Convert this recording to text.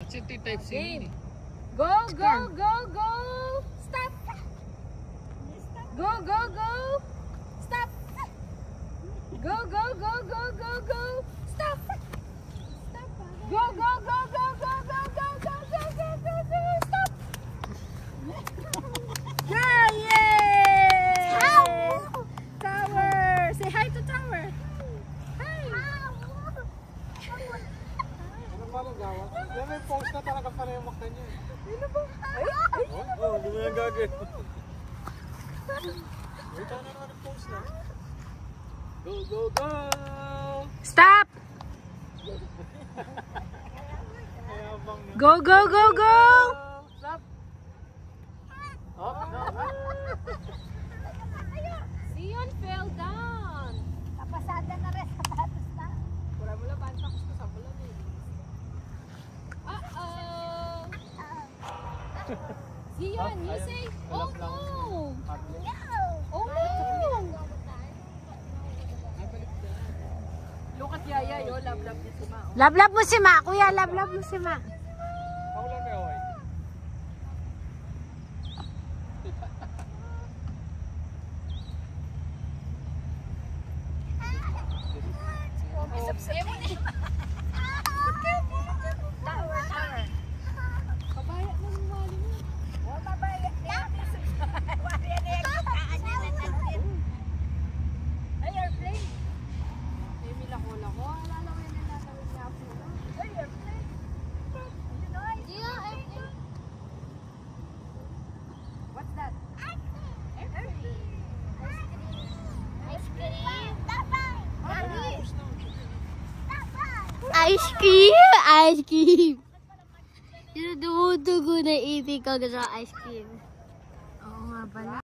Kasi Type C yun eh. Go, go, go, go! Stop! Go, go, go! Stop! Go, go, go, go, go, go! Stop! Go, go, go, go, go, go, go, go, go, go, go, go! Stop! Yeah, yay! Tower! Say hi to Tower! Hi! Ano ba nang gawa? Yan may post na talaga pareho makta niya. Ano ba? Oh, hindi mo yan gagawin. Wait, ano naman ang post na? Go, go, go! Stop! Ayabang na. Go, go, go, go! Stop! Oh, no. Sion fell down. Kapasada na rin sapatos na. Wala mo lang, bantak ko sa bulan eh. Uh-oh! Sion, you say, oh no! Oh no! Look at Yaya, yo, love-love niya si Ma. Love-love mo si Ma, kuya. Love-love mo si Ma. Ako lang may away. Tower, tower. Kabaya na yung mali mo. Oh, mabaya. Wari na yung kitaan niya na natin. Ay, airplane. Ay, milako-lako. Alala ko yung natawid niya po. Ay, airplane. You know, What's that? airplane. Ice cream. Ice cream! Ice cream! Dumudugo na ibig ko sa ice cream. Oo nga pala.